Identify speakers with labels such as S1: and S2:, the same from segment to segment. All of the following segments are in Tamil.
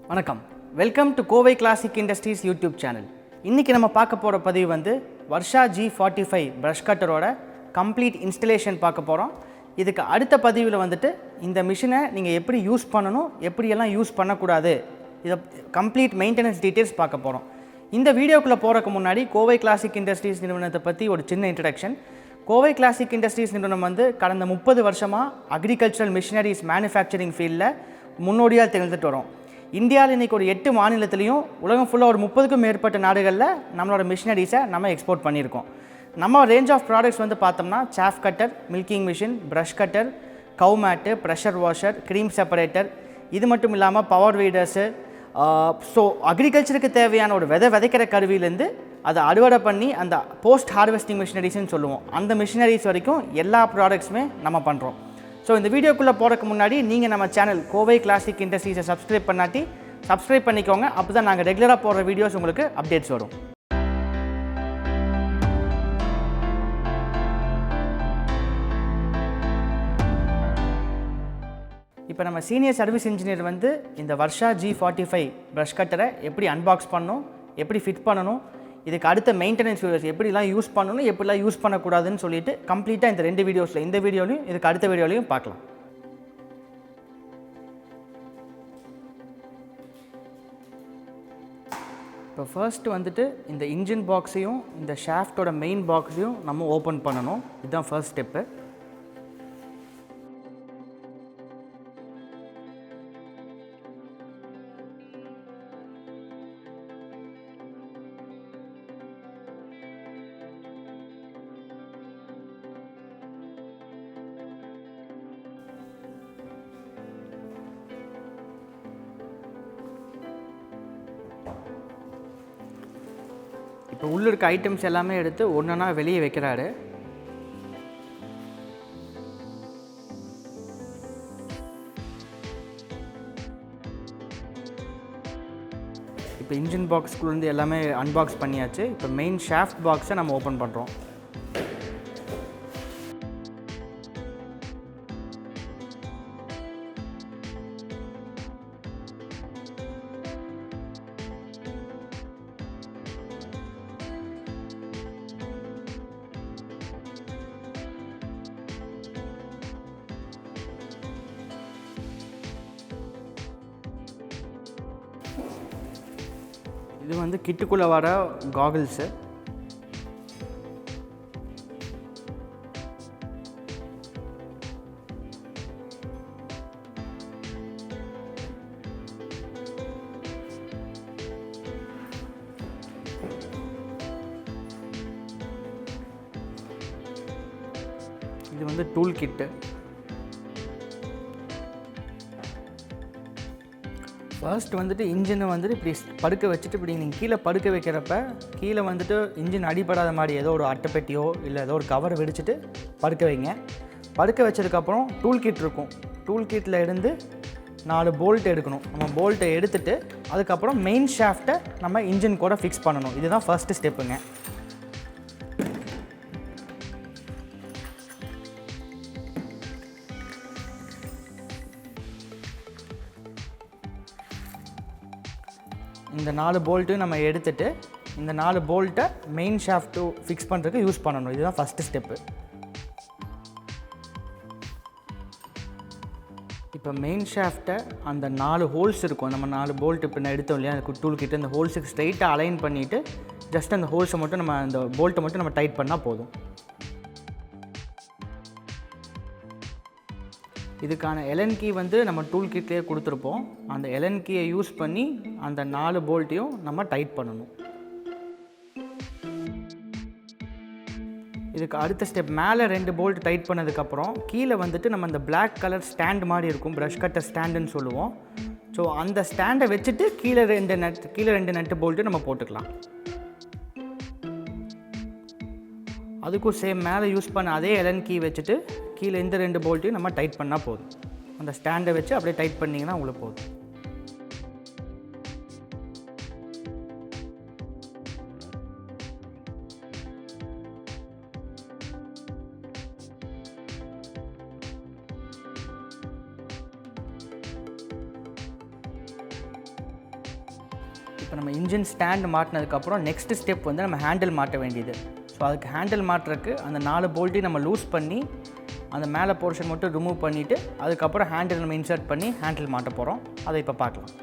S1: வணக்கம். Welcome to Kovai Classic Industries YouTube channel. இன்றைக்கி நம்ம பார்க்க போகிற பதிவு வந்து வர்ஷா G45 ப்ரஷ் கட்டரோட கம்ப்ளீட் இன்ஸ்டலேஷன் பார்க்க போகிறோம். இதுக்கு அடுத்த பதிவில் வந்துட்டு இந்த மிஷினை நீங்கள் எப்படி யூஸ் பண்ணணும், எப்படியெல்லாம் யூஸ் பண்ணக்கூடாது, இதை கம்ப்ளீட் மெயின்டெனன்ஸ் டீட்டெயில்ஸ் பார்க்க போகிறோம். இந்த வீடியோக்குள்ளே போகிறதுக்கு முன்னாடி கோவை கிளாசிக் இண்டஸ்ட்ரீஸ் நிறுவனத்தை பற்றி ஒரு சின்ன இன்ட்ரடக்ஷன். கோவை கிளாசிக் இண்டஸ்ட்ரீஸ் நிறுவனம் வந்து கடந்த 30 வருஷமாக அக்ரிகல்ச்சரல் மிஷினரிஸ் மேனுஃபேக்சரிங் ஃபீல்டில் முன்னோடியாக திகழ்ந்துட்டு வரோம். இந்தியாவில் இன்றைக்கி ஒரு 8 மாநிலத்திலையும் உலகம் ஃபுல்லாக ஒரு 30க்கும் மேற்பட்ட நாடுகளில் நம்மளோட மிஷினரிஸை நம்ம எக்ஸ்போர்ட் பண்ணியிருக்கோம். நம்ம ரேஞ்ச் ஆஃப் ப்ராடக்ட்ஸ் வந்து பார்த்தோம்னா chaff cutter, milking machine, brush cutter, cow mat, pressure washer, cream separator, இது மட்டும் இல்லாமல் பவர் வீடர்ஸு. ஸோ அக்ரிகல்ச்சருக்கு தேவையான ஒரு விதைக்கிற கருவியிலேருந்து அதை அறுவடை பண்ணி அந்த போஸ்ட் ஹார்வெஸ்டிங் மிஷினரிஸ்ன்னு சொல்லுவோம், அந்த மிஷினரிஸ் வரைக்கும் எல்லா ப்ராடக்ட்ஸுமே நம்ம பண்ணுறோம். ஸோ இந்த வீடியோக்குள்ளே போகிறதுக்கு முன்னாடி நீங்கள் நம்ம சேனல் கோவை கிளாசிக் இண்டஸ்ட்ரீஸை சப்ஸ்கிரைப் பண்ணாட்டி சப்ஸ்கிரைப் பண்ணிக்கோங்க. அப்போ தான் நாங்கள் ரெகுலராக போடுற வீடியோஸ் உங்களுக்கு அப்டேட்ஸ் வரும். இப்போ நம்ம சீனியர் சர்வீஸ் இன்ஜினியர் வந்து இந்த வர்ஷா G45 ப்ரஷ் கட்டரை எப்படி அன்பாக்ஸ் பண்ணணும், எப்படி ஃபிட் பண்ணணும், இதுக்கு அடுத்த மெயின்டெனன்ஸ் வீடியோஸ் எப்படிலாம் யூஸ் பண்ணணும், எப்படிலாம் யூஸ் பண்ணக்கூடாதுன்னு சொல்லிட்டு கம்ப்ளீட்டாக இந்த 2 வீடியோஸில், இந்த வீடியோலையும் இதுக்கு அடுத்த வீடியோலையும் பார்க்கலாம். இப்போ ஃபர்ஸ்ட் வந்துட்டு இந்த இன்ஜின் பாக்ஸையும் இந்த ஷாஃப்டோட மெயின் பாக்ஸையும் நம்ம ஓப்பன் பண்ணணும். இதுதான் ஃபர்ஸ்ட் ஸ்டெப்பு. இப்போ உள்ளே இருக்க ஐட்டம்ஸ் எல்லாமே எடுத்து ஒன்றா வெளியே வைக்கிறாரு. இப்போ இன்ஜின் பாக்ஸ்குள்ளேருந்து எல்லாமே அன்பாக்ஸ் பண்ணியாச்சு. இப்போ மெயின் ஷாஃப்ட் பாக்ஸை நம்ம ஓப்பன் பண்ணுறோம். இது வந்து கிட்டுக்குள்ளே வர காகிள்ஸு. இது வந்து டூல் கிட்டு. ஃபர்ஸ்ட் வந்துட்டு இன்ஜினை வந்துட்டு இப்படி படுக்க வச்சுட்டு இப்படி நீங்கள் கீழே படுக்க வைக்கிறப்ப கீழே வந்துட்டு இன்ஜின் அடிபடாத மாதிரி ஏதோ ஒரு அட்டைப்பெட்டியோ இல்லை ஏதோ ஒரு கவரை விரிச்சிட்டு படுக்க வைங்க. படுக்க வச்சதுக்கப்புறம் டூல் கிட் இருக்கும். டூல் கிட்டில் இருந்து 4 போல்ட் எடுக்கணும். நம்ம போல்ட்டை எடுத்துகிட்டு அதுக்கப்புறம் மெயின் ஷாஃப்ட்டை நம்ம இன்ஜின் கூட ஃபிக்ஸ் பண்ணணும். இதுதான் ஃபர்ஸ்ட் ஸ்டெப்புங்க. இந்த 4 போல்ட்டும் நம்ம எடுத்துகிட்டு இந்த 4 போல்ட்டை மெயின் ஷாஃப்ட்டு ஃபிக்ஸ் பண்ணுறதுக்கு யூஸ் பண்ணணும். இதுதான் ஃபஸ்ட்டு ஸ்டெப்பு. இப்போ மெயின் ஷாஃப்ட்டை அந்த 4 ஹோல்ஸ் இருக்கும், நம்ம 4 போல்ட் இப்போ நான் எடுத்தோம் இல்லையா, அந்த டூல் கிட்ட அந்த ஹோல்ஸுக்கு ஸ்ட்ரைட்டாக அலைன் பண்ணிவிட்டு ஜஸ்ட் அந்த ஹோல்ஸை மட்டும் நம்ம அந்த போல்ட்டை மட்டும் நம்ம டைட் பண்ணால் போதும். இதுக்கான எலன் கீ வந்து நம்ம டூல் கிட்லேயே கொடுத்துருப்போம். அந்த எலன் கீயை யூஸ் பண்ணி அந்த 4 போல்ட்டையும் நம்ம டைட் பண்ணணும். இதுக்கு அடுத்த ஸ்டெப், மேலே 2 போல்ட் டைட் பண்ணதுக்கப்புறம் கீழே வந்துட்டு நம்ம அந்த பிளாக் கலர் ஸ்டாண்ட் மாதிரி இருக்கும், ப்ரஷ் கட்டர் ஸ்டாண்டுன்னு சொல்லுவோம். ஸோ அந்த ஸ்டாண்டை வச்சுட்டு கீழே 2 நட்டு போல்ட்டு நம்ம போட்டுக்கலாம். அதுக்கும் சேம் மேலே யூஸ் பண்ண அதே எலன் கீ வச்சுட்டு கீழே இந்த 2 போல்ட்டையும் நம்ம டைட் பண்ணால் போதும். அந்த ஸ்டாண்டை வச்சு அப்படியே டைட் பண்ணிங்கன்னா உங்களுக்கு போதும். இப்போ நம்ம இன்ஜின் ஸ்டாண்ட் மாட்டினதுக்கப்புறம் நெக்ஸ்ட் ஸ்டெப் வந்து நம்ம ஹேண்டில் மாட்ட வேண்டியது. ஸோ அதுக்கு ஹேண்டில் மாட்டுறதுக்கு அந்த 4 போல்ட்டையும் நம்ம லூஸ் பண்ணி அந்த மேலே போர்ஷன் மட்டும் ரிமூவ் பண்ணிவிட்டு அதுக்கப்புறம் ஹேண்டில் நம்ம இன்சர்ட் பண்ணி ஹேண்டில் மாட்ட போகிறோம். அதை இப்போ பார்க்கலாம்.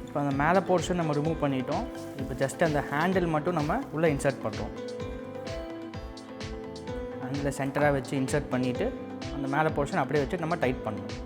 S1: இப்போ அந்த மேலே போர்ஷன் நம்ம ரிமூவ் பண்ணிட்டோம். இப்போ ஜஸ்ட் அந்த ஹேண்டில் மட்டும் நம்ம உள்ளே இன்சர்ட் பண்ணுறோம். ஹேண்டில் சென்டராக வச்சு இன்சர்ட் பண்ணிவிட்டு அந்த மேலே போர்ஷன் அப்படியே வச்சு நம்ம டைட் பண்ணணும்.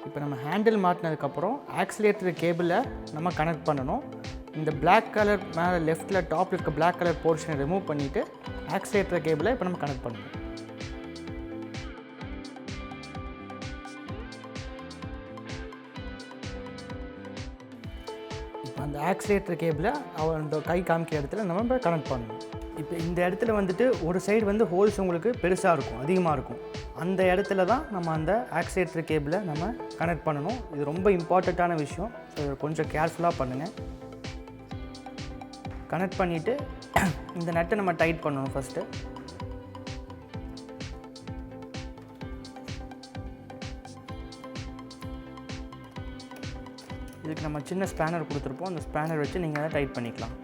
S1: இப்போ நம்ம ஹேண்டில் மாட்டினதுக்கப்புறம் ஆக்சிலேட்டர் கேபிளை நம்ம கனெக்ட் பண்ணணும். இந்த பிளாக் கலர் மேலே லெஃப்ட்டில் டாப்பில் இருக்க பிளாக் கலர் போர்ஷனை ரிமூவ் பண்ணிவிட்டு ஆக்சிலேட்டர் கேபிளை இப்போ நம்ம கனெக்ட் பண்ணணும். இப்போ அந்த ஆக்சிலேட்டர் கேபிளை அந்த கை காமிக்கிற இடத்துல நம்ம இப்போ கனெக்ட் பண்ணணும். இப்போ இந்த இடத்துல வந்துட்டு ஒரு சைடு வந்து ஹோல்ஸ் உங்களுக்கு பெருசாக இருக்கும், அதிகமாக இருக்கும். அந்த இடத்துல தான் நம்ம அந்த ஆக்சிலேட்டர் கேபிளை நம்ம கனெக்ட் பண்ணணும். இது ரொம்ப இம்பார்ட்டண்ட்டான விஷயம். ஸோ இதை கொஞ்சம் கேர்ஃபுல்லாக பண்ணுங்கள். கனெக்ட் பண்ணிவிட்டு இந்த நட்டை நம்ம டைட் பண்ணணும் ஃபஸ்ட்டு. இதுக்கு நம்ம சின்ன ஸ்பேனர் கொடுத்துருப்போம். அந்த ஸ்பேனர் வச்சு நீங்கள் அதை டைட் பண்ணிக்கலாம்.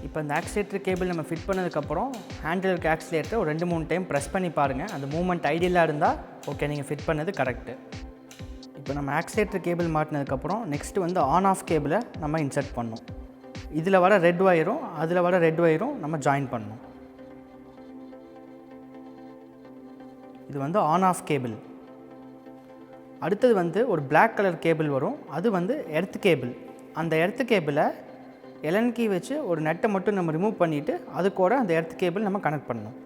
S1: இப்போ இந்த ஆக்சிலேட்டர் கேபிள் நம்ம ஃபிட் பண்ணதுக்கப்புறம் ஹேண்டில் இருக்க ஆக்சிலேட்டர் ஒரு 2-3 டைம் ப்ரெஸ் பண்ணி பாருங்கள். அந்த மூவ்மெண்ட் ஐடியலாக இருந்தால் ஓகே, நீங்கள் ஃபிட் பண்ணது கரெக்டு. இப்போ நம்ம ஆக்சிலேட்டர் கேபிள் மாட்டினதுக்கப்புறம் நெக்ஸ்ட்டு வந்து ஆன் ஆஃப் கேபிளை நம்ம இன்சர்ட் பண்ணணும். இதில் வர ரெட் ஒயரும் அதில் வர ரெட் ஒயரும் நம்ம ஜாயின் பண்ணணும். இது வந்து ஆன் ஆஃப் கேபிள். அடுத்தது வந்து ஒரு பிளாக் கலர் கேபிள் வரும். அது வந்து எர்த் கேபிள். அந்த எர்த் கேபிளை எலன் கீ வச்சு ஒரு நெட்டை மட்டும் நம்ம ரிமூவ் பண்ணிவிட்டு அது கூட அந்த எர்த் கேபிள் நம்ம கனெக்ட் பண்ணணும்.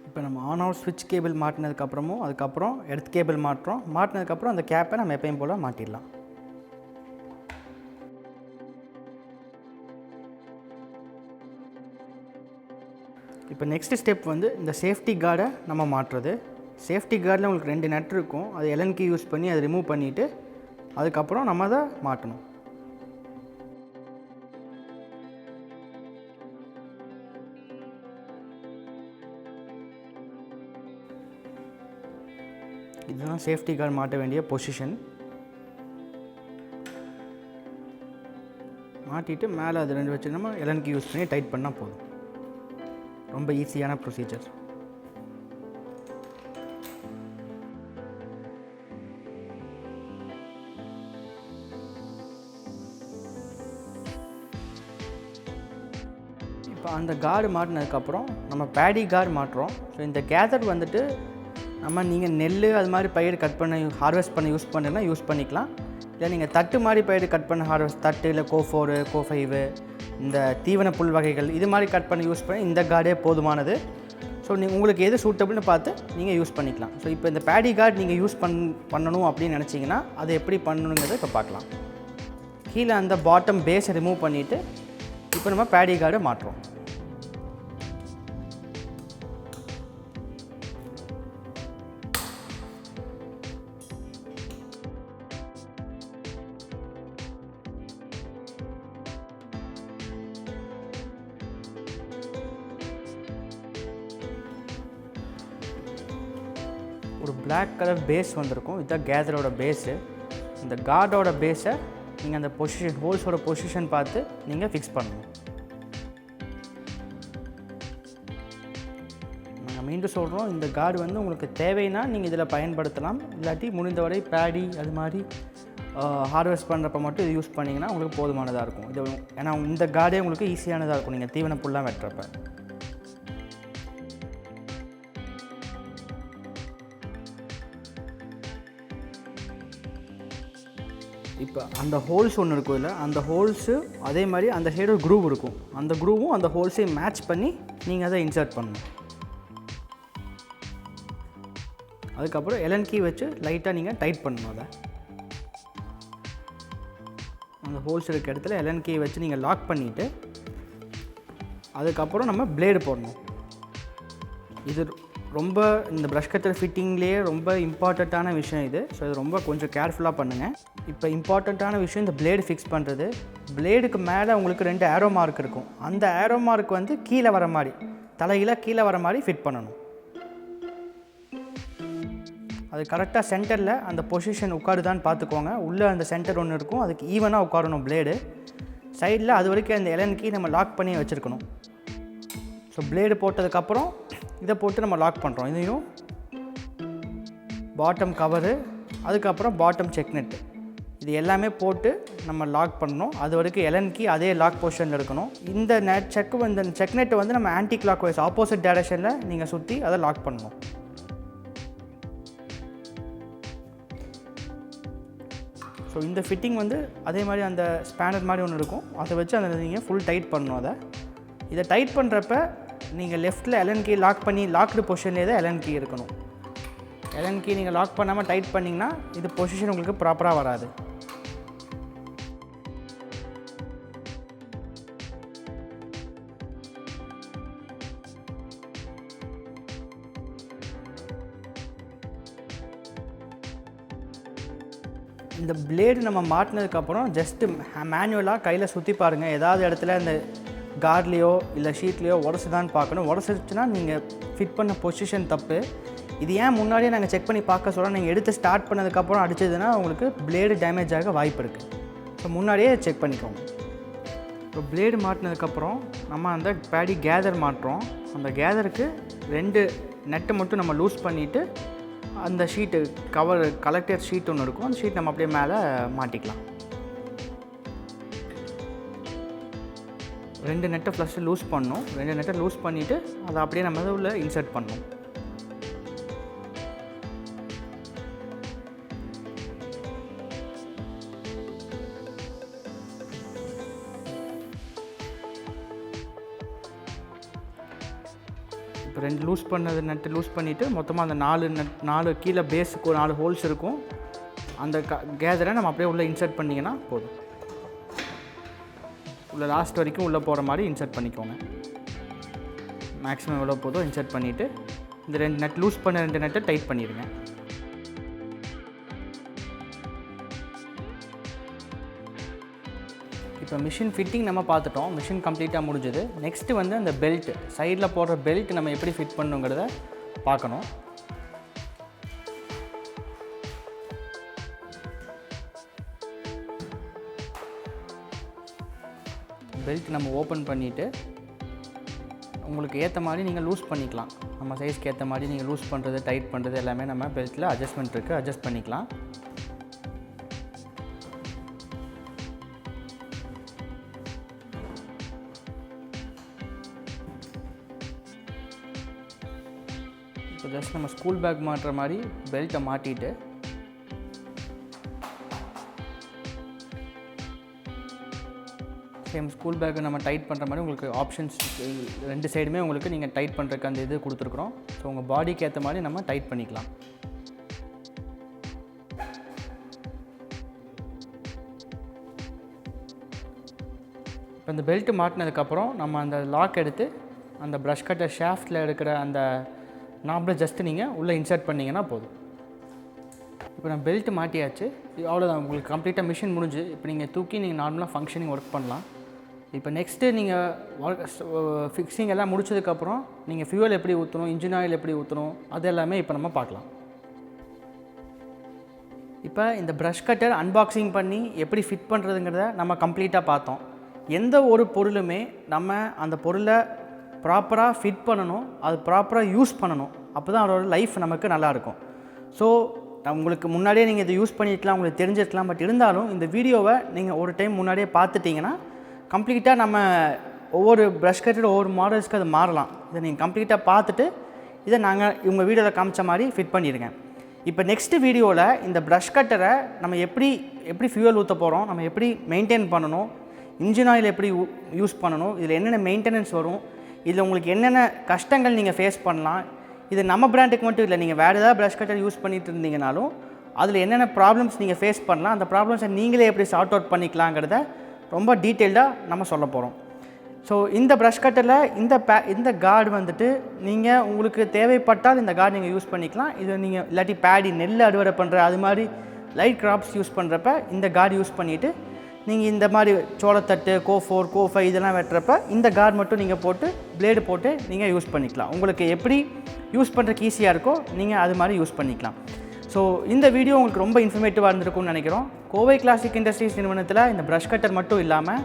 S1: இப்போ நம்ம ஆன் ஆஃப் ஸ்விட்ச் கேபிள் மாட்டினதுக்கப்புறமும் அதுக்கப்புறம் எர்த் கேபிள் மாட்டுறோம். மாட்டினதுக்கப்புறம் அந்த கேப்பை நம்ம எப்பயும் போல் மாட்டிடலாம். இப்போ நெக்ஸ்ட் ஸ்டெப் வந்து இந்த சேஃப்டி கார்டை நம்ம மாட்டுறது. சேஃப்டி கார்டில் உங்களுக்கு 2 நட் இருக்கும். அது எலன் கீ யூஸ் பண்ணி அதை ரிமூவ் பண்ணிவிட்டு அதுக்கப்புறம் நம்ம அதை மாட்டணும். இதுதான் சேஃப்டி கார்டு மாட்ட வேண்டிய பொசிஷன். மாட்டிட்டு மேலே அது 2 வச்சு நம்ம எலன் கீ யூஸ் பண்ணி டைட் பண்ணால் போதும். ரொம்ப ஈஸியான ப்ரொசீஜர். இப்போ அந்த கார்டு மாட்டினதுக்கப்புறம் நம்ம பேடி கார்டு மாட்டுறோம். ஸோ இந்த கேதர் வந்துட்டு நீங்கள் நெல் அது மாதிரி பயிர் கட் பண்ண ஹார்வெஸ்ட் பண்ண யூஸ் பண்ணுறதுனா யூஸ் பண்ணிக்கலாம். இல்லை நீங்கள் தட்டு மாதிரி பயிர் கட் பண்ண ஹார்வெஸ்ட் தட்டு இல்லை கோ4 கோ5 இந்த தீவன புல் வகைகள் இது மாதிரி கட் பண்ணி யூஸ் பண்ணி இந்த கார்டே போதுமானது. ஸோ உங்களுக்கு எது சூட்டபிள்னு பார்த்து நீங்கள் யூஸ் பண்ணிக்கலாம். ஸோ இப்போ இந்த பேடி கார்டு நீங்கள் யூஸ் பண்ணணும் அப்படின்னு நினச்சிங்கன்னா அதை எப்படி பண்ணணுங்கிறத இப்போ பார்க்கலாம். கீழே அந்த பாட்டம் பேஸை ரிமூவ் பண்ணிவிட்டு இப்போ நம்ம பேடி கார்டை மாட்டுறோம். ஒரு பிளாக் கலர் பேஸ் வந்திருக்கும். இதுதான் கேதரோட பேஸு. இந்த கார்டோட பேஸை நீங்கள் அந்த பொசிஷன் ஹோல்ஸோட பொசிஷன் பார்த்து நீங்கள் ஃபிக்ஸ் பண்ணணும். நாங்கள் மீண்டும் சொல்கிறோம், இந்த கார்டு வந்து உங்களுக்கு தேவைன்னா நீங்கள் இதில் பயன்படுத்தலாம். இல்லாட்டி முடிந்தவரை பேடி அது மாதிரி ஹார்வெஸ்ட் பண்ணுறப்ப மட்டும் இது யூஸ் பண்ணிங்கன்னா உங்களுக்கு போதுமானதாக இருக்கும். இது ஏன்னா இந்த கார்டே உங்களுக்கு ஈஸியானதாக இருக்கும் நீங்கள் தீவன புல்லாம் வெட்டுறப்ப. இப்போ அந்த ஹோல்ஸ் ஒன்று இருக்கும் இல்லை, அந்த ஹோல்ஸு அதே மாதிரி அந்த சைடு ஒரு க்ரூவ் இருக்கும். அந்த க்ரூவும் அந்த ஹோல்ஸையும் மேட்ச் பண்ணி நீங்கள் அதை இன்சர்ட் பண்ணணும். அதுக்கப்புறம் எலன் கீ வச்சு லைட்டாக நீங்கள் டைட் பண்ணணும். அதை அந்த ஹோல்ஸ் இருக்க இடத்துல எலன் கீ வச்சு நீங்கள் லாக் பண்ணிவிட்டு அதுக்கப்புறம் நம்ம பிளேடு போடணும். இது ரொம்ப இந்த ப்ரஷ் கட்டர் ஃபிட்டிங்லேயே ரொம்ப இம்பார்ட்டண்ட்டான விஷயம் இது. ஸோ இது ரொம்ப கொஞ்சம் கேர்ஃபுல்லாக பண்ணுங்கள். இப்போ இம்பார்ட்டண்ட்டான விஷயம் இந்த பிளேடு ஃபிக்ஸ் பண்ணுறது. பிளேடுக்கு மேலே உங்களுக்கு 2 ஏரோ மார்க் இருக்கும். அந்த ஏரோ மார்க் வந்து கீழே வர மாதிரி, தலையில் கீழே வர மாதிரி ஃபிட் பண்ணணும். அது கரெக்டாக சென்டரில் அந்த பொசிஷன் உட்காருதான்னு பார்த்துக்கோங்க. உள்ளே அந்த சென்டர் ஒன்று இருக்கும், அதுக்கு ஈவனாக உட்காரணும் பிளேடு. சைடில் அது வரைக்கும் அந்த எலன் கீ நம்ம லாக் பண்ணி வச்சுருக்கணும். ஸோ பிளேடு போட்டதுக்கப்புறம் இதை போட்டு நம்ம லாக் பண்ணுறோம். இதையும் பாட்டம் கவரு, அதுக்கப்புறம் பாட்டம் செக் நெட்டு, இது எல்லாமே போட்டு நம்ம லாக் பண்ணணும். அது வரைக்கும் எலன் கீ அதே லாக் பொசிஷனில் இருக்கணும். இந்த இந்த செக் நெட்டு வந்து நம்ம ஆன்டி கிளாக் வைஸ் ஆப்போசிட் டைரக்ஷனில் நீங்கள் சுற்றி அதை லாக் பண்ணணும். ஸோ இந்த ஃபிட்டிங் வந்து அதே மாதிரி அந்த ஸ்பேனர் மாதிரி ஒன்று இருக்கும், அதை வச்சு அதை நீங்கள் ஃபுல் டைட் பண்ணணும். இதை டைட் பண்ணுறப்ப நீங்கள் லெஃப்ட்டில் எலன் கீ லாக் பண்ணி லாக்டு பொசிஷன்லேயே தான் எலன் கீ இருக்கணும். எலன் கீ நீங்கள் லாக் பண்ணாமல் டைட் பண்ணிங்கன்னா இது பொசிஷன் உங்களுக்கு ப்ராப்பராக வராது. இந்த பிளேடு நம்ம மாட்டினதுக்கப்புறம் ஜஸ்ட்டு மேனுவலாக கையில் சுற்றி பாருங்கள். ஏதாவது இடத்துல இந்த கார்ட்லேயோ இல்லை ஷீட்லேயோ உடச்சுதான்னு பார்க்கணும். உடச்சிருச்சுன்னா நீங்கள் ஃபிட் பண்ண பொசிஷன் தப்பு. இது ஏன் முன்னாடியே நாங்கள் செக் பண்ணி பார்க்க சொல்கிறோம், நீங்கள் எடுத்து ஸ்டார்ட் பண்ணதுக்கப்புறம் அடிச்சதுன்னா உங்களுக்கு பிளேடு டேமேஜ் ஆக வாய்ப்பு இருக்குது. ஸோ முன்னாடியே செக் பண்ணிக்கோங்க. இப்போ பிளேடு மாட்டினதுக்கப்புறம் நம்ம அந்த பேடி கேதர் மாட்டுறோம். அந்த கேதருக்கு 2 நெட்டை மட்டும் நம்ம லூஸ் பண்ணிவிட்டு அந்த ஷீட்டு கவர் கலெக்டர் ஷீட் ஒன்று இருக்கும், அந்த ஷீட் நம்ம அப்படியே மேலே மாட்டிக்கலாம். 2 நெட்டை ஃபஸ்ட்டு லூஸ் பண்ணணும். 2 நெட்டை லூஸ் பண்ணிவிட்டு அதை அப்படியே நம்ம உள்ள இன்சர்ட் பண்ணணும். இப்போ 2 லூஸ் பண்ணது நெட்டு லூஸ் பண்ணிவிட்டு மொத்தமாக அந்த 4 கீழே பேஸுக்கு 4 ஹோல்ஸ் இருக்கும். அந்த கேதரை நம்ம அப்படியே உள்ளே இன்சர்ட் பண்ணிங்கன்னா போதும். உள்ள லாஸ்ட் வரைக்கும் உள்ளே போகிற மாதிரி இன்சர்ட் பண்ணிக்கோங்க. மேக்ஸிமம் எவ்வளோ போதோ இன்சர்ட் பண்ணிவிட்டு இந்த 2 நெட் லூஸ் பண்ண 2 நெட்டை டைட் பண்ணிடுங்க. இப்போ மிஷின் ஃபிட்டிங் நம்ம பார்த்துட்டோம். மிஷின் கம்ப்ளீட்டாக முடிஞ்சது. நெக்ஸ்ட்டு வந்து அந்த பெல்ட், சைடில் போடுற பெல்ட் நம்ம எப்படி ஃபிட் பண்ணுங்கிறத பார்க்கணும். பெல்ட் நம்ம ஓப்பன் பண்ணிவிட்டு உங்களுக்கு ஏற்ற மாதிரி நீங்கள் லூஸ் பண்ணிக்கலாம். நம்ம சைஸ்க்கு ஏற்ற மாதிரி நீங்கள் லூஸ் பண்ணுறது டைட் பண்ணுறது எல்லாமே நம்ம பெல்ட்டில் அட்ஜஸ்ட்மெண்ட் இருக்குது, அட்ஜஸ்ட் பண்ணிக்கலாம். இப்போ ஜஸ்ட் நம்ம ஸ்கூல் பேக் மாட்டுற மாதிரி பெல்ட்டை மாட்டிட்டு சேம் ஸ்கூல் பேக்கை நம்ம டைட் பண்ணுற மாதிரி உங்களுக்கு ஆப்ஷன்ஸ் 2 சைடுமே உங்களுக்கு நீங்கள் டைட் பண்ணுறதுக்கு அந்த இது கொடுத்துருக்குறோம். ஸோ உங்கள் பாடிக்கு ஏற்ற மாதிரி நம்ம டைட் பண்ணிக்கலாம். இப்போ இந்த பெல்ட்டு மாட்டினதுக்கப்புறம் நம்ம அந்த லாக் எடுத்து அந்த ப்ரஷ் கட்டர் ஷாஃப்டில் இருக்கிற அந்த நாபில் ஜஸ்ட்டு நீங்கள் உள்ளே இன்சர்ட் பண்ணிங்கன்னா போதும். இப்போ நான் பெல்ட்டு மாட்டியாச்சு. அவ்வளோதான், உங்களுக்கு கம்ப்ளீட்டாக மிஷின் முடிஞ்சு. இப்போ நீங்கள் தூக்கி நீங்கள் நார்மலாக ஃபங்க்ஷனிங் ஒர்க் பண்ணலாம். இப்போ நெக்ஸ்ட்டு நீங்கள் ஃபிக்ஸிங் எல்லாம் முடிச்சதுக்கப்புறம் நீங்கள் ஃபியூவல் எப்படி ஊற்றணும், இன்ஜின் ஆயில் எப்படி ஊற்றணும், அது எல்லாமே இப்போ நம்ம பார்க்கலாம். இப்போ இந்த ப்ரஷ் கட்டர் அன்பாக்சிங் பண்ணி எப்படி ஃபிட் பண்ணுறதுங்கிறத நம்ம கம்ப்ளீட்டாக பார்த்தோம். எந்த ஒரு பொருளுமே நம்ம அந்த பொருளை ப்ராப்பராக ஃபிட் பண்ணணும், அது ப்ராப்பராக யூஸ் பண்ணணும். அப்போ தான் அதோட லைஃப் நமக்கு நல்லாயிருக்கும். ஸோ உங்களுக்கு முன்னாடியே நீங்கள் இதை யூஸ் பண்ணியிருக்கலாம், உங்களுக்கு தெரிஞ்சிருக்கலாம். பட் இருந்தாலும் இந்த வீடியோவை நீங்கள் ஒரு டைம் முன்னாடியே பார்த்துட்டிங்கன்னா கம்ப்ளீட்டாக நம்ம ஒவ்வொரு ப்ரஷ் கட்டர் ஒவ்வொரு மாடல்ஸ்க்கு அது மாறலாம். இதை நீங்கள் கம்ப்ளீட்டாக பார்த்துட்டு இதை நாங்கள் இவங்க வீடியோவில் காமிச்ச மாதிரி ஃபிட் பண்ணிடுங்க. இப்போ நெக்ஸ்ட்டு வீடியோவில் இந்த ப்ரஷ் கட்டரை நம்ம எப்படி ஃபியூவல் ஊற்ற போகிறோம், நம்ம எப்படி மெயின்டைன் பண்ணணும், இன்ஜின் ஆயில் எப்படி யூஸ் பண்ணணும், இதில் என்னென்ன மெயின்டெனன்ஸ் வரும், இதில் உங்களுக்கு என்னென்ன கஷ்டங்கள் நீங்கள் ஃபேஸ் பண்ணலாம், இது நம்ம பிராண்டுக்கு மட்டும் இல்லை, நீங்கள் வேறு ஏதாவது ப்ரஷ் கட்டர் யூஸ் பண்ணிட்டு இருந்தீங்கனாலும் அதில் என்னென்ன ப்ராப்ளம்ஸ் நீங்கள் ஃபேஸ் பண்ணலாம், அந்த ப்ராப்ளம்ஸை நீங்களே எப்படி சார்ட் அவுட் பண்ணிக்கலாங்கிறத ரொம்ப டீட்டெயில்டாக நம்ம சொல்ல போகிறோம். ஸோ இந்த ப்ரஷ் கட்டரில் இந்த கார்டு வந்துட்டு நீங்கள் உங்களுக்கு தேவைப்பட்டால் இந்த கார்டு நீங்கள் யூஸ் பண்ணிக்கலாம். இது நீங்கள் இல்லாட்டி பேடி நெல் அறுவடை பண்ணுற அது மாதிரி லைட் கிராப்ஸ் யூஸ் பண்ணுறப்ப இந்த கார்டு யூஸ் பண்ணிவிட்டு நீங்கள் இந்த மாதிரி சோளத்தட்டு கோ4 இதெல்லாம் வெட்டுறப்ப இந்த கார்டு மட்டும் நீங்கள் போட்டு பிளேடு போட்டு நீங்கள் யூஸ் பண்ணிக்கலாம். உங்களுக்கு எப்படி யூஸ் பண்ணுறதுக்கு ஈஸியாக இருக்கோ நீங்கள் அது மாதிரி யூஸ் பண்ணிக்கலாம். ஸோ இந்த வீடியோ உங்களுக்கு ரொம்ப இன்ஃபர்மேட்டிவாக இருந்திருக்கும்னு நினைக்கிறோம். கோவை கிளாசிக் இண்டஸ்ட்ரீஸ் நிறுவனத்தில் இந்த ப்ரஷ் கட்டர் மட்டும் இல்லாமல்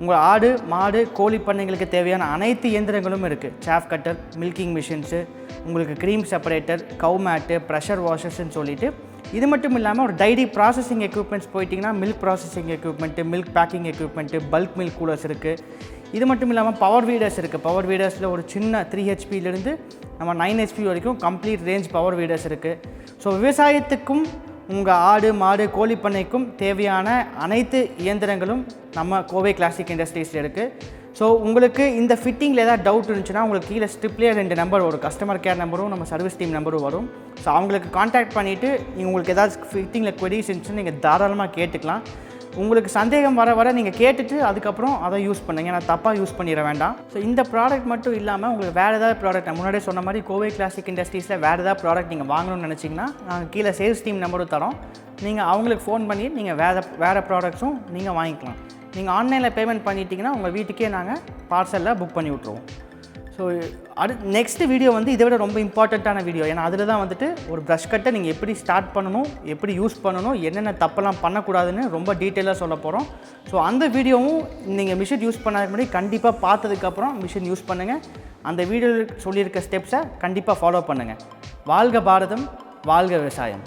S1: உங்கள் ஆடு மாடு கோழி பண்ணைங்களுக்கு தேவையான அனைத்து இயந்திரங்களும் இருக்குது. சாஃப் கட்டர், மில்கிங் மிஷின்ஸு, உங்களுக்கு cream separator, cow mat, pressure வாஷர்ஸ்ன்னு சொல்லிவிட்டு இது மட்டும் இல்லாமல் ஒரு டைரி ப்ராசஸிங் எக்யூப்மெண்ட்ஸ் போயிட்டிங்கன்னா milk processing equipment, milk packing equipment, bulk milk coolers இருக்குது. இது மட்டும் இல்லாமல் பவர் வீடர்ஸ் இருக்குது. பவர் வீடர்ஸில் ஒரு சின்ன 3 HP நம்ம 9 HP வரைக்கும் கம்ப்ளீட் ரேஞ்ச் பவர் வீடர்ஸ் இருக்குது. ஸோ விவசாயத்துக்கும் உங்கள் ஆடு மாடு கோழி பண்ணைக்கும் தேவையான அனைத்து இயந்திரங்களும் நம்ம கோவை கிளாசிக் இண்டஸ்ட்ரீஸில் இருக்குது. ஸோ உங்களுக்கு இந்த ஃபிட்டிங்கில் ஏதாவது டவுட் இருந்துச்சுன்னா உங்களுக்கு கீழே ஸ்ட்ரிப்லேயே 2 நம்பர் வரும். கஸ்டமர் கேர் நம்பரும் நம்ம சர்வீஸ் டீம் நம்பரும் வரும். ஸோ அவங்களுக்கு காண்டாக்ட் பண்ணிவிட்டு நீங்கள் உங்களுக்கு ஏதாவது ஃபிட்டிங்கில் queries இருந்துச்சுன்னு நீங்கள் தாராளமாக கேட்டுக்கலாம். உங்களுக்கு சந்தேகம் வர நீங்கள் கேட்டுட்டு அதுக்கப்புறம் அதை யூஸ் பண்ணுங்க. ஏன்னா தப்பாக யூஸ் பண்ணிட வேண்டாம். ஸோ இந்த ப்ராடக்ட் மட்டும் இல்லாமல் உங்களுக்கு வேறு ஏதாவது ப்ராடக்ட் நான் முன்னாடியே சொன்ன மாதிரி கோவை கிளாசிக் இண்டஸ்ட்ரீஸில் வேறு ஏதாவது ப்ராடக்ட் நீங்கள் வாங்கணும்னு நினச்சிங்கன்னா நாங்கள் கீழே சேல்ஸ் டீம் நம்பரும் தரோம். நீங்கள் அவங்களுக்கு ஃபோன் பண்ணி நீங்கள் வேறு ப்ராடக்ட்ஸும் நீங்கள் வாங்கிக்கலாம். நீங்கள் ஆன்லைனில் பேமெண்ட் பண்ணிட்டீங்கன்னா உங்கள் வீட்டுக்கே நாங்கள் பார்சலில் புக் பண்ணி விட்ருவோம். ஸோ நெக்ஸ்ட் வீடியோ இதை விட ரொம்ப இம்பார்ட்டண்ட்டான வீடியோ. ஏன்னா அதில் தான் ஒரு ப்ரஷ் கட்டை நீங்கள் எப்படி ஸ்டார்ட் பண்ணணும், எப்படி யூஸ் பண்ணணும், என்னென்ன தப்பெல்லாம் பண்ணக்கூடாதுன்னு ரொம்ப டீட்டெயிலாக சொல்ல போகிறோம். ஸோ அந்த வீடியோவும் நீங்கள் மிஷின் யூஸ் பண்ணாத முன்னாடி கண்டிப்பாக பார்த்ததுக்கப்புறம் மிஷின் யூஸ் பண்ணுங்கள். அந்த வீடியோவில் சொல்லியிருக்க ஸ்டெப்ஸை கண்டிப்பாக ஃபாலோ பண்ணுங்கள். வாழ்க பாரதம், வாழ்க விவசாயம்.